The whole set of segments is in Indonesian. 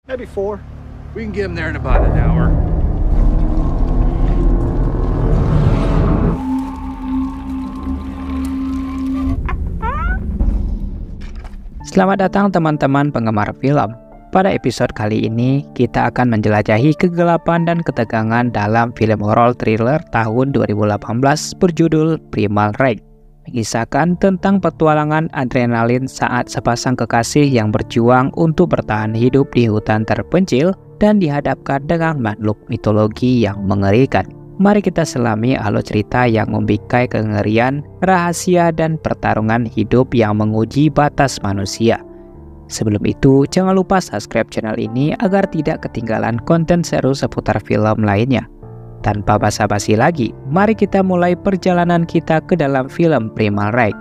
Maybe 4. We can get him there in about an hour. Selamat datang teman-teman penggemar film. Pada episode kali ini, kita akan menjelajahi kegelapan dan ketegangan dalam film horor thriller tahun 2018 berjudul Primal Rage. Mengisahkan tentang petualangan adrenalin saat sepasang kekasih yang berjuang untuk bertahan hidup di hutan terpencil dan dihadapkan dengan makhluk mitologi yang mengerikan. Mari kita selami alur cerita yang membikai kengerian, rahasia, dan pertarungan hidup yang menguji batas manusia. Sebelum itu, jangan lupa subscribe channel ini agar tidak ketinggalan konten seru seputar film lainnya. Tanpa basa-basi lagi, mari kita mulai perjalanan kita ke dalam film Primal Rage.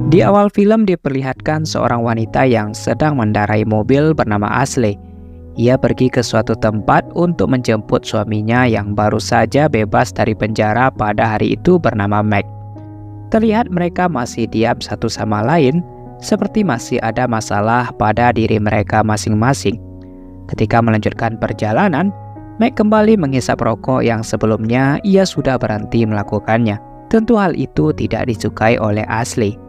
Di awal film diperlihatkan seorang wanita yang sedang mendarai mobil bernama Ashley. Ia pergi ke suatu tempat untuk menjemput suaminya yang baru saja bebas dari penjara pada hari itu bernama Meg. Terlihat mereka masih diam satu sama lain, seperti masih ada masalah pada diri mereka masing-masing. Ketika melanjutkan perjalanan, Meg kembali menghisap rokok yang sebelumnya ia sudah berhenti melakukannya. Tentu hal itu tidak disukai oleh Ashley.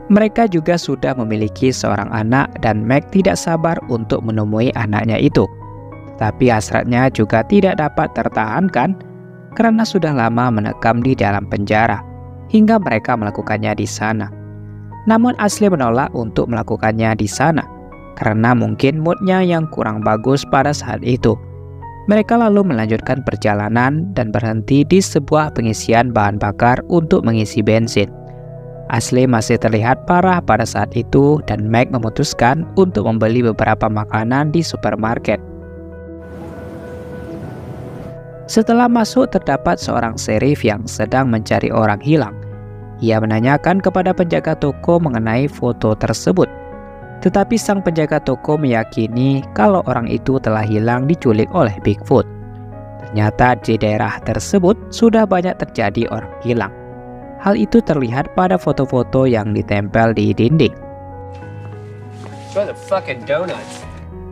Mereka juga sudah memiliki seorang anak dan Meg tidak sabar untuk menemui anaknya itu. Tapi hasratnya juga tidak dapat tertahankan karena sudah lama menekam di dalam penjara hingga mereka melakukannya di sana. Namun Ashley menolak untuk melakukannya di sana karena mungkin moodnya yang kurang bagus pada saat itu. Mereka lalu melanjutkan perjalanan dan berhenti di sebuah pengisian bahan bakar untuk mengisi bensin. Ashley masih terlihat parah pada saat itu dan Meg memutuskan untuk membeli beberapa makanan di supermarket. Setelah masuk terdapat seorang sheriff yang sedang mencari orang hilang. Ia menanyakan kepada penjaga toko mengenai foto tersebut. Tetapi sang penjaga toko meyakini kalau orang itu telah hilang diculik oleh Bigfoot. Ternyata di daerah tersebut sudah banyak terjadi orang hilang. Hal itu terlihat pada foto-foto yang ditempel di dinding.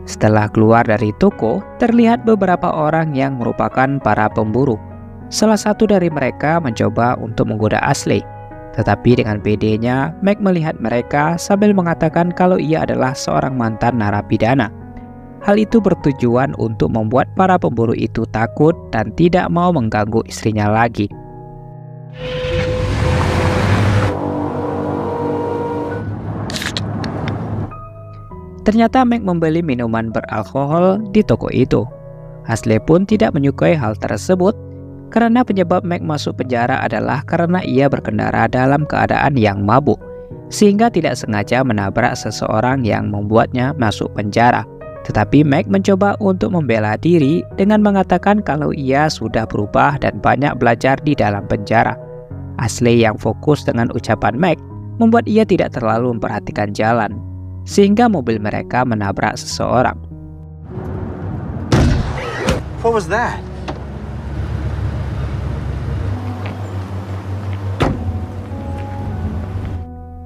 Setelah keluar dari toko, terlihat beberapa orang yang merupakan para pemburu. Salah satu dari mereka mencoba untuk menggoda Ashley. Tetapi dengan pedenya, Meg melihat mereka sambil mengatakan kalau ia adalah seorang mantan narapidana. Hal itu bertujuan untuk membuat para pemburu itu takut dan tidak mau mengganggu istrinya lagi. Ternyata Meg membeli minuman beralkohol di toko itu. Ashley pun tidak menyukai hal tersebut, karena penyebab Meg masuk penjara adalah karena ia berkendara dalam keadaan yang mabuk, sehingga tidak sengaja menabrak seseorang yang membuatnya masuk penjara. Tetapi Meg mencoba untuk membela diri dengan mengatakan kalau ia sudah berubah dan banyak belajar di dalam penjara. Ashley yang fokus dengan ucapan Meg membuat ia tidak terlalu memperhatikan jalan, sehingga mobil mereka menabrak seseorang. What was that?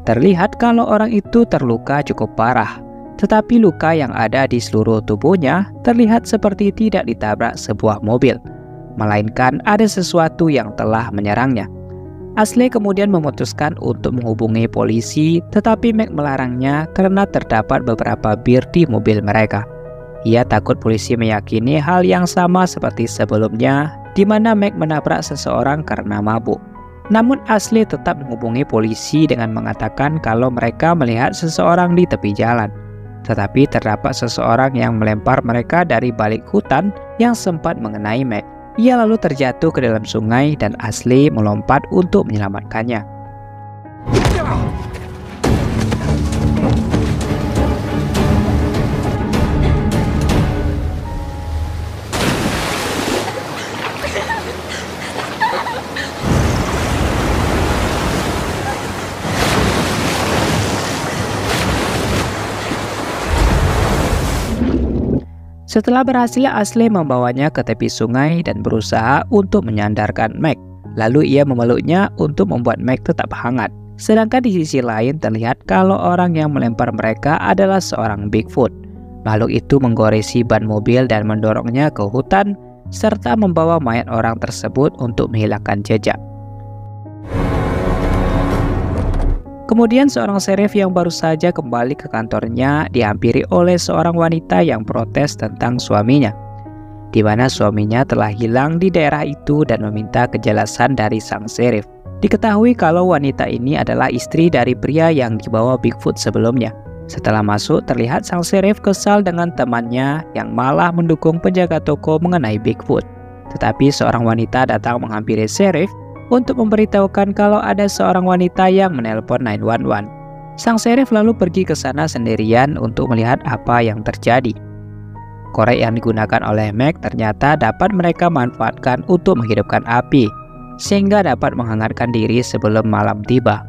Terlihat kalau orang itu terluka cukup parah, tetapi luka yang ada di seluruh tubuhnya terlihat seperti tidak ditabrak sebuah mobil, melainkan ada sesuatu yang telah menyerangnya. Ashley kemudian memutuskan untuk menghubungi polisi, tetapi Meg melarangnya karena terdapat beberapa bir di mobil mereka. Ia takut polisi meyakini hal yang sama seperti sebelumnya, di mana Meg menabrak seseorang karena mabuk. Namun Ashley tetap menghubungi polisi dengan mengatakan kalau mereka melihat seseorang di tepi jalan. Tetapi terdapat seseorang yang melempar mereka dari balik hutan yang sempat mengenai Meg. Ia lalu terjatuh ke dalam sungai dan Ashley melompat untuk menyelamatkannya. Setelah berhasil, Ashley membawanya ke tepi sungai dan berusaha untuk menyandarkan Meg. Lalu ia memeluknya untuk membuat Meg tetap hangat. Sedangkan di sisi lain terlihat kalau orang yang melempar mereka adalah seorang Bigfoot. Makhluk itu menggoresi ban mobil dan mendorongnya ke hutan, serta membawa mayat orang tersebut untuk menghilangkan jejak. Kemudian seorang serif yang baru saja kembali ke kantornya dihampiri oleh seorang wanita yang protes tentang suaminya, di mana suaminya telah hilang di daerah itu dan meminta kejelasan dari sang serif. Diketahui kalau wanita ini adalah istri dari pria yang dibawa Bigfoot sebelumnya. Setelah masuk, terlihat sang serif kesal dengan temannya yang malah mendukung penjaga toko mengenai Bigfoot. Tetapi seorang wanita datang menghampiri serif untuk memberitahukan kalau ada seorang wanita yang menelpon 911. Sang serif lalu pergi ke sana sendirian untuk melihat apa yang terjadi. Korek yang digunakan oleh Meg ternyata dapat mereka manfaatkan untuk menghidupkan api, sehingga dapat menghangatkan diri sebelum malam tiba.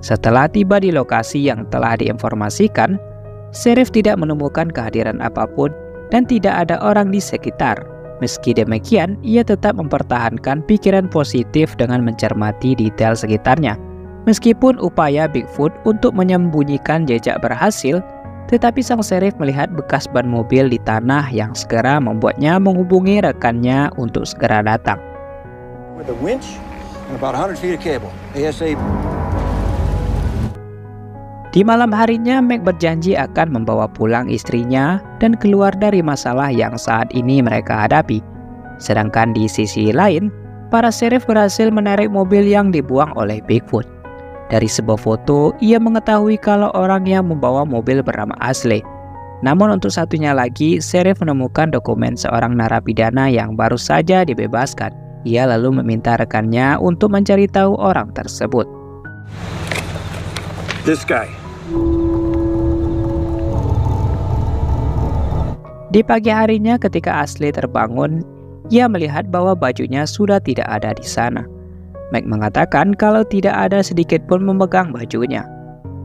Setelah tiba di lokasi yang telah diinformasikan, serif tidak menemukan kehadiran apapun dan tidak ada orang di sekitar. Meski demikian, ia tetap mempertahankan pikiran positif dengan mencermati detail sekitarnya. Meskipun upaya Bigfoot untuk menyembunyikan jejak berhasil, tetapi sang serif melihat bekas ban mobil di tanah yang segera membuatnya menghubungi rekannya untuk segera datang. With a winch and about 100 feet of cable, ASAP. Di malam harinya, Meg berjanji akan membawa pulang istrinya dan keluar dari masalah yang saat ini mereka hadapi. Sedangkan di sisi lain, para serif berhasil menarik mobil yang dibuang oleh Bigfoot. Dari sebuah foto, ia mengetahui kalau orang yang membawa mobil bernama Ashley. Namun untuk satunya lagi, serif menemukan dokumen seorang narapidana yang baru saja dibebaskan. Ia lalu meminta rekannya untuk mencari tahu orang tersebut. This guy. Di pagi harinya ketika Ashley terbangun, ia melihat bahwa bajunya sudah tidak ada di sana. Meg mengatakan kalau tidak ada sedikit pun memegang bajunya.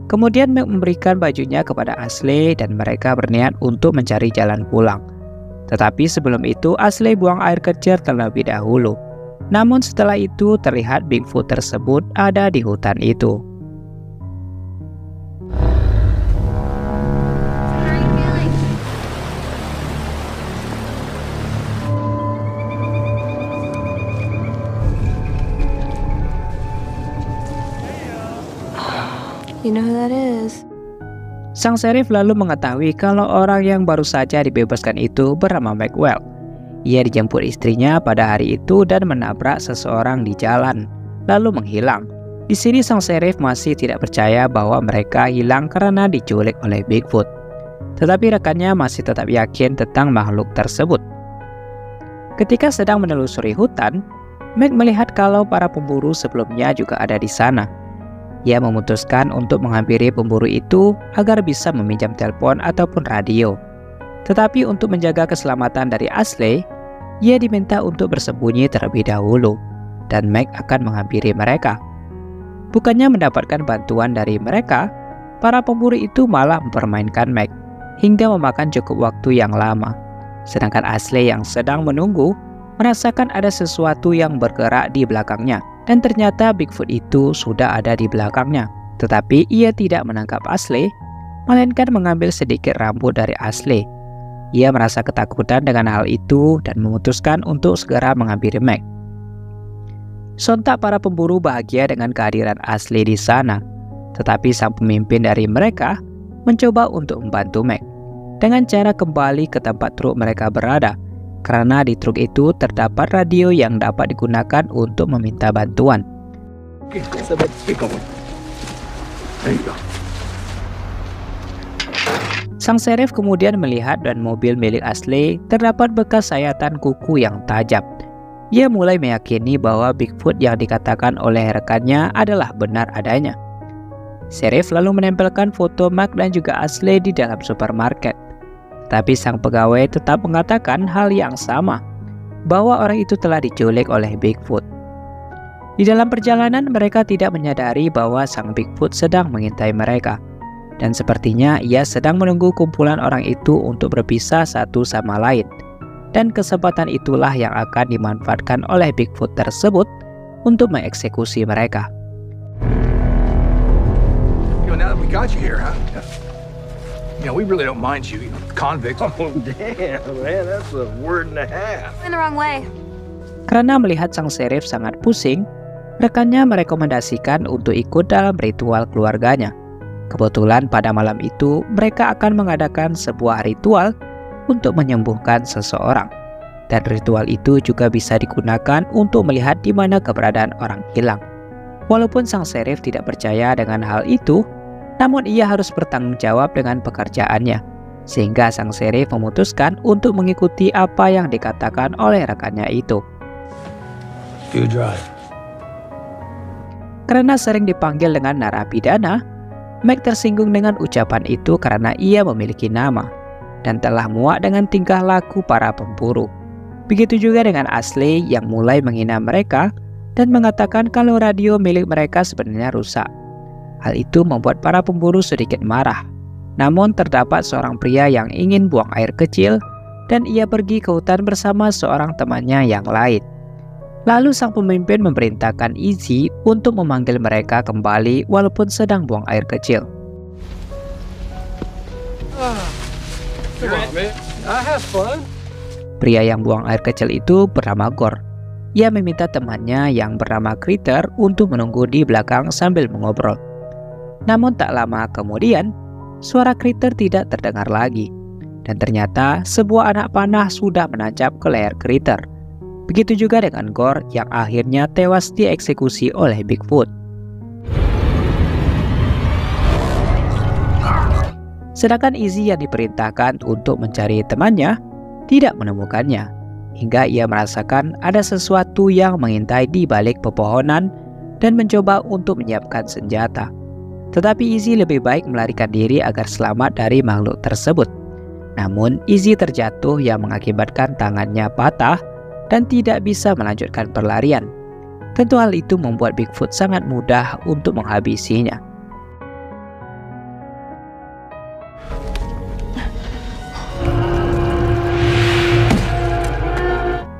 Kemudian Meg memberikan bajunya kepada Ashley dan mereka berniat untuk mencari jalan pulang. Tetapi sebelum itu Ashley buang air kecil terlebih dahulu. Namun setelah itu terlihat Bigfoot tersebut ada di hutan itu. You know who that is? Sang serif lalu mengetahui kalau orang yang baru saja dibebaskan itu bernama Maxwell. Ia dijemput istrinya pada hari itu dan menabrak seseorang di jalan, lalu menghilang. Di sini sang serif masih tidak percaya bahwa mereka hilang karena diculik oleh Bigfoot. Tetapi rekannya masih tetap yakin tentang makhluk tersebut. Ketika sedang menelusuri hutan, Meg melihat kalau para pemburu sebelumnya juga ada di sana. Ia memutuskan untuk menghampiri pemburu itu agar bisa meminjam telepon ataupun radio. Tetapi untuk menjaga keselamatan dari Ashley, ia diminta untuk bersembunyi terlebih dahulu, dan Meg akan menghampiri mereka. Bukannya mendapatkan bantuan dari mereka, para pemburu itu malah mempermainkan Meg, hingga memakan cukup waktu yang lama. Sedangkan Ashley yang sedang menunggu, merasakan ada sesuatu yang bergerak di belakangnya. Dan ternyata Bigfoot itu sudah ada di belakangnya. Tetapi ia tidak menangkap Ashley, melainkan mengambil sedikit rambut dari Ashley. Ia merasa ketakutan dengan hal itu dan memutuskan untuk segera menghampiri Meg. Sontak para pemburu bahagia dengan kehadiran Ashley di sana. Tetapi sang pemimpin dari mereka mencoba untuk membantu Meg dengan cara kembali ke tempat truk mereka berada. Karena di truk itu terdapat radio yang dapat digunakan untuk meminta bantuan. Sang serif kemudian melihat dan mobil milik Ashley terdapat bekas sayatan kuku yang tajam. Ia mulai meyakini bahwa Bigfoot yang dikatakan oleh rekannya adalah benar adanya. Serif lalu menempelkan foto Mark dan juga Ashley di dalam supermarket. Tapi sang pegawai tetap mengatakan hal yang sama, bahwa orang itu telah diculik oleh Bigfoot. Di dalam perjalanan mereka tidak menyadari bahwa sang Bigfoot sedang mengintai mereka. Dan sepertinya ia sedang menunggu kumpulan orang itu untuk berpisah satu sama lain. Dan kesempatan itulah yang akan dimanfaatkan oleh Bigfoot tersebut untuk mengeksekusi mereka. Now that we got you here, huh? We really don't mind you, convict. Oh, damn, man, that's a word and a half. In the wrong way. Karena melihat sang sheriff sangat pusing, rekannya merekomendasikan untuk ikut dalam ritual keluarganya. Kebetulan pada malam itu mereka akan mengadakan sebuah ritual untuk menyembuhkan seseorang. Dan ritual itu juga bisa digunakan untuk melihat di mana keberadaan orang hilang. Walaupun sang sheriff tidak percaya dengan hal itu, namun ia harus bertanggung jawab dengan pekerjaannya. Sehingga sang sheriff memutuskan untuk mengikuti apa yang dikatakan oleh rekannya itu. You drive. Karena sering dipanggil dengan narapidana, Mac tersinggung dengan ucapan itu karena ia memiliki nama dan telah muak dengan tingkah laku para pemburu. Begitu juga dengan Ashley yang mulai menghina mereka dan mengatakan kalau radio milik mereka sebenarnya rusak. Hal itu membuat para pemburu sedikit marah. Namun terdapat seorang pria yang ingin buang air kecil dan ia pergi ke hutan bersama seorang temannya yang lain. Lalu sang pemimpin memerintahkan Izzy untuk memanggil mereka kembali walaupun sedang buang air kecil. Pria yang buang air kecil itu bernama Gore. Ia meminta temannya yang bernama Critter untuk menunggu di belakang sambil mengobrol. Namun tak lama kemudian, suara Critter tidak terdengar lagi. Dan ternyata sebuah anak panah sudah menancap ke leher Critter. Begitu juga dengan Gore yang akhirnya tewas dieksekusi oleh Bigfoot. Sedangkan Izzy yang diperintahkan untuk mencari temannya tidak menemukannya. Hingga ia merasakan ada sesuatu yang mengintai di balik pepohonan dan mencoba untuk menyiapkan senjata. Tetapi Izzy lebih baik melarikan diri agar selamat dari makhluk tersebut. Namun Izzy terjatuh yang mengakibatkan tangannya patah dan tidak bisa melanjutkan perlarian. Tentu hal itu membuat Bigfoot sangat mudah untuk menghabisinya.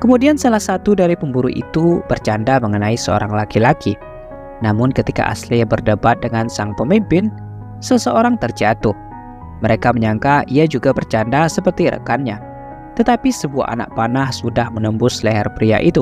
Kemudian salah satu dari pemburu itu bercanda mengenai seorang laki-laki. Namun ketika Ashley berdebat dengan sang pemimpin, seseorang terjatuh. Mereka menyangka ia juga bercanda seperti rekannya. Tetapi sebuah anak panah sudah menembus leher pria itu.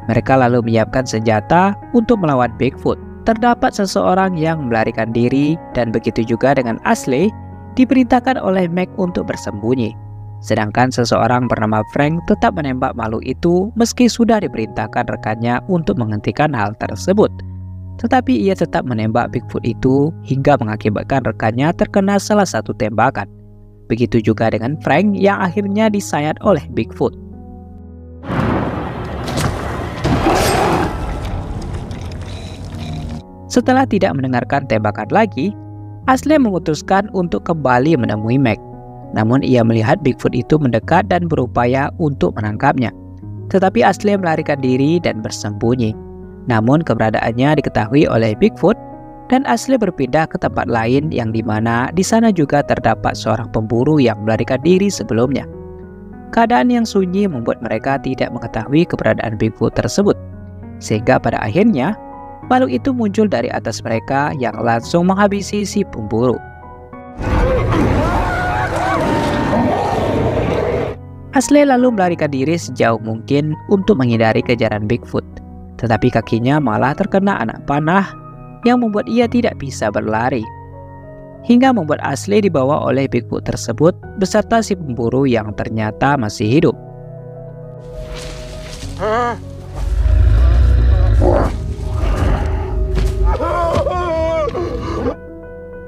Mereka lalu menyiapkan senjata untuk melawan Bigfoot. Terdapat seseorang yang melarikan diri dan begitu juga dengan Ashley diperintahkan oleh Mac untuk bersembunyi. Sedangkan seseorang bernama Frank tetap menembak makhluk itu meski sudah diperintahkan rekannya untuk menghentikan hal tersebut. Tetapi ia tetap menembak Bigfoot itu hingga mengakibatkan rekannya terkena salah satu tembakan. Begitu juga dengan Frank yang akhirnya disayat oleh Bigfoot. Setelah tidak mendengarkan tembakan lagi, Ashley memutuskan untuk kembali menemui Mac. Namun ia melihat Bigfoot itu mendekat dan berupaya untuk menangkapnya. Tetapi Ashley melarikan diri dan bersembunyi. Namun keberadaannya diketahui oleh Bigfoot dan Ashley berpindah ke tempat lain yang dimana di sana juga terdapat seorang pemburu yang melarikan diri sebelumnya. Keadaan yang sunyi membuat mereka tidak mengetahui keberadaan Bigfoot tersebut. Sehingga pada akhirnya makhluk itu muncul dari atas mereka yang langsung menghabisi si pemburu. Ashley lalu melarikan diri sejauh mungkin untuk menghindari kejaran Bigfoot. Tetapi kakinya malah terkena anak panah yang membuat ia tidak bisa berlari. Hingga membuat Ashley dibawa oleh Bigfoot tersebut beserta si pemburu yang ternyata masih hidup.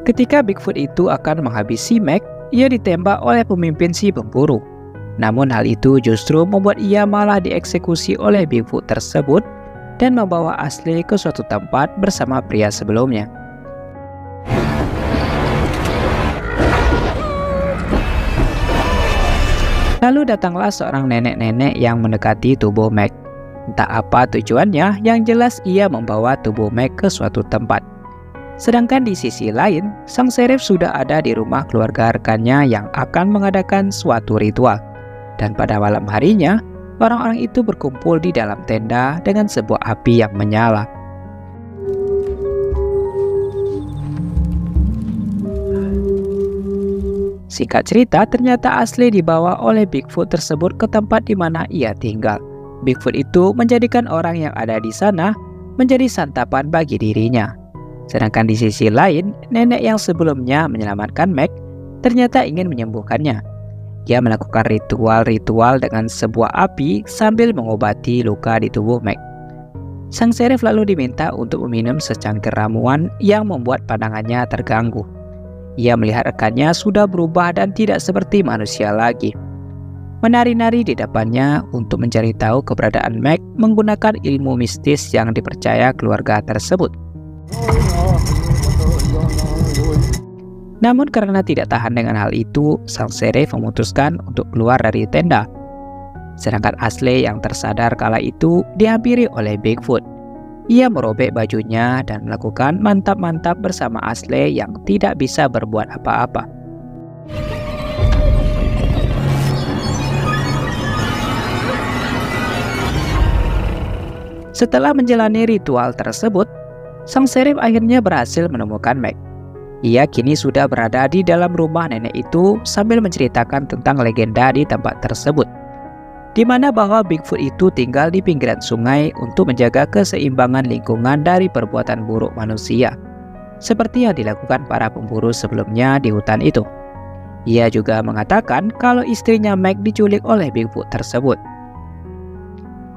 Ketika Bigfoot itu akan menghabisi Mac, ia ditembak oleh pemimpin si pemburu. Namun hal itu justru membuat ia malah dieksekusi oleh Bigfoot tersebut dan membawa Ashley ke suatu tempat bersama pria sebelumnya. Lalu datanglah seorang nenek-nenek yang mendekati tubuh Mac. Entah apa tujuannya, yang jelas ia membawa tubuh Meg ke suatu tempat. Sedangkan di sisi lain, sang serif sudah ada di rumah keluarga rekannya yang akan mengadakan suatu ritual. Dan pada malam harinya, orang-orang itu berkumpul di dalam tenda dengan sebuah api yang menyala. Singkat cerita, ternyata Ashley dibawa oleh Bigfoot tersebut ke tempat di mana ia tinggal. Bigfoot itu menjadikan orang yang ada di sana menjadi santapan bagi dirinya. Sedangkan di sisi lain, nenek yang sebelumnya menyelamatkan Meg ternyata ingin menyembuhkannya. Dia melakukan ritual-ritual dengan sebuah api sambil mengobati luka di tubuh Meg. Sang serif lalu diminta untuk meminum secangkir ramuan yang membuat pandangannya terganggu. Ia melihat rekannya sudah berubah dan tidak seperti manusia lagi. Menari-nari di depannya untuk mencari tahu keberadaan Meg menggunakan ilmu mistis yang dipercaya keluarga tersebut. Namun karena tidak tahan dengan hal itu, sang serif memutuskan untuk keluar dari tenda. Sedangkan Ashley yang tersadar kala itu dihampiri oleh Bigfoot. Ia merobek bajunya dan melakukan mantap-mantap bersama Ashley yang tidak bisa berbuat apa-apa. Setelah menjalani ritual tersebut, sang serif akhirnya berhasil menemukan Meg. Ia kini sudah berada di dalam rumah nenek itu sambil menceritakan tentang legenda di tempat tersebut, di mana bahwa Bigfoot itu tinggal di pinggiran sungai untuk menjaga keseimbangan lingkungan dari perbuatan buruk manusia, seperti yang dilakukan para pemburu sebelumnya di hutan itu. Ia juga mengatakan kalau istrinya Meg diculik oleh Bigfoot tersebut.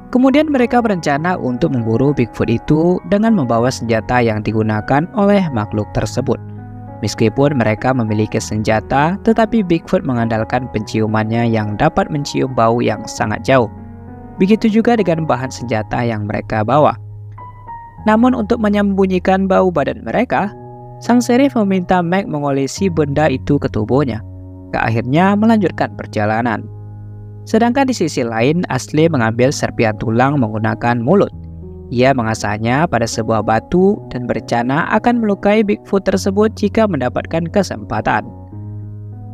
Kemudian mereka berencana untuk memburu Bigfoot itu dengan membawa senjata yang digunakan oleh makhluk tersebut. Meskipun mereka memiliki senjata, tetapi Bigfoot mengandalkan penciumannya yang dapat mencium bau yang sangat jauh. Begitu juga dengan bahan senjata yang mereka bawa. Namun untuk menyembunyikan bau badan mereka, sang serif meminta Meg mengolesi benda itu ke tubuhnya. Akhirnya melanjutkan perjalanan. Sedangkan di sisi lain, Ashley mengambil serpihan tulang menggunakan mulut. Ia mengasahnya pada sebuah batu dan berencana akan melukai Bigfoot tersebut jika mendapatkan kesempatan.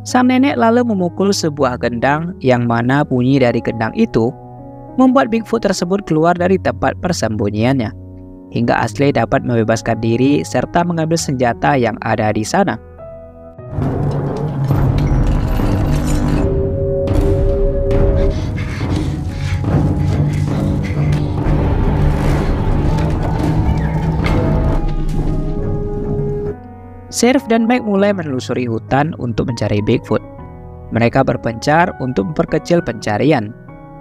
Sang nenek lalu memukul sebuah gendang yang mana bunyi dari gendang itu membuat Bigfoot tersebut keluar dari tempat persembunyiannya, hingga Ashley dapat membebaskan diri serta mengambil senjata yang ada di sana. Sheriff dan Meg mulai menelusuri hutan untuk mencari Bigfoot. Mereka berpencar untuk memperkecil pencarian.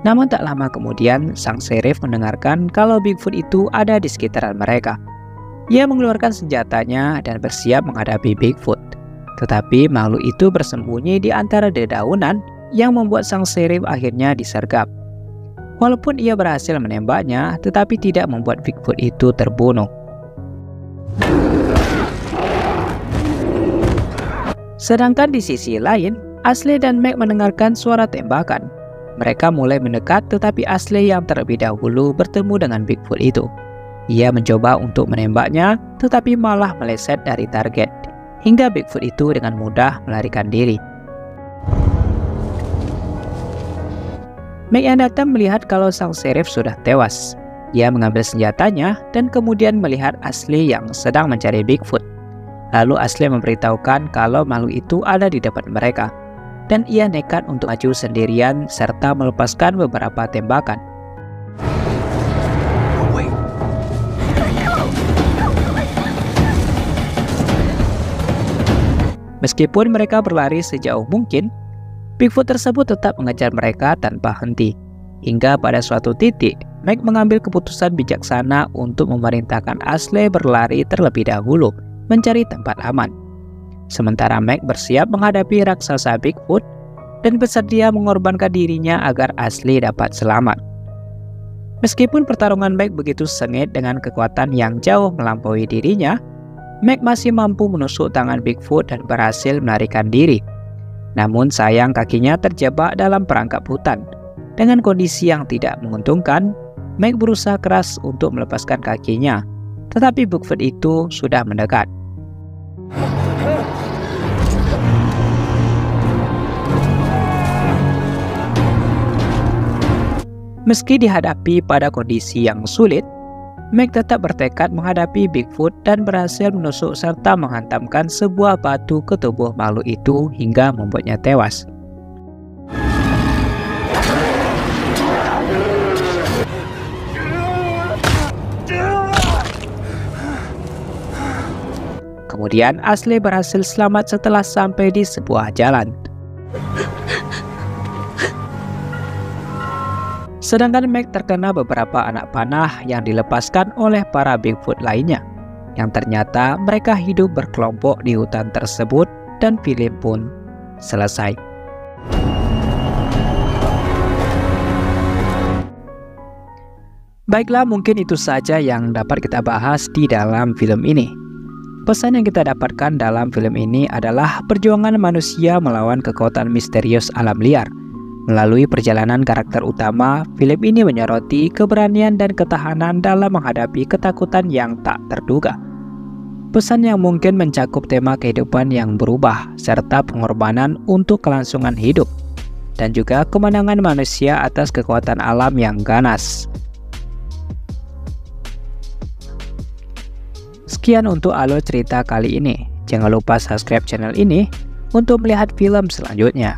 Namun tak lama kemudian, sang sheriff mendengarkan kalau Bigfoot itu ada di sekitaran mereka. Ia mengeluarkan senjatanya dan bersiap menghadapi Bigfoot. Tetapi makhluk itu bersembunyi di antara dedaunan yang membuat sang sheriff akhirnya disergap. Walaupun ia berhasil menembaknya, tetapi tidak membuat Bigfoot itu terbunuh. Sedangkan di sisi lain, Ashley dan Meg mendengarkan suara tembakan. Mereka mulai mendekat, tetapi Ashley yang terlebih dahulu bertemu dengan Bigfoot itu. Ia mencoba untuk menembaknya, tetapi malah meleset dari target, hingga Bigfoot itu dengan mudah melarikan diri. Meg yang datang melihat kalau sang sheriff sudah tewas. Ia mengambil senjatanya dan kemudian melihat Ashley yang sedang mencari Bigfoot. Lalu Ashley memberitahukan kalau makhluk itu ada di depan mereka, dan ia nekat untuk maju sendirian serta melepaskan beberapa tembakan. Meskipun mereka berlari sejauh mungkin, Bigfoot tersebut tetap mengejar mereka tanpa henti. Hingga pada suatu titik, Meg mengambil keputusan bijaksana untuk memerintahkan Ashley berlari terlebih dahulu, mencari tempat aman. Sementara Meg bersiap menghadapi raksasa Bigfoot dan bersedia mengorbankan dirinya agar Ashley dapat selamat. Meskipun pertarungan Meg begitu sengit dengan kekuatan yang jauh melampaui dirinya, Meg masih mampu menusuk tangan Bigfoot dan berhasil melarikan diri. Namun sayang kakinya terjebak dalam perangkap hutan. Dengan kondisi yang tidak menguntungkan, Meg berusaha keras untuk melepaskan kakinya, tetapi Bigfoot itu sudah mendekat. Meski dihadapi pada kondisi yang sulit, Meg tetap bertekad menghadapi Bigfoot dan berhasil menusuk serta menghantamkan sebuah batu ke tubuh makhluk itu hingga membuatnya tewas. Kemudian Ashley berhasil selamat setelah sampai di sebuah jalan. Sedangkan Meg terkena beberapa anak panah yang dilepaskan oleh para Bigfoot lainnya, yang ternyata mereka hidup berkelompok di hutan tersebut dan film pun selesai. Baiklah, mungkin itu saja yang dapat kita bahas di dalam film ini. Pesan yang kita dapatkan dalam film ini adalah perjuangan manusia melawan kekuatan misterius alam liar. Melalui perjalanan karakter utama, film ini menyoroti keberanian dan ketahanan dalam menghadapi ketakutan yang tak terduga. Pesan yang mungkin mencakup tema kehidupan yang berubah, serta pengorbanan untuk kelangsungan hidup, dan juga kemenangan manusia atas kekuatan alam yang ganas. Sekian untuk alur cerita kali ini. Jangan lupa subscribe channel ini untuk melihat film selanjutnya.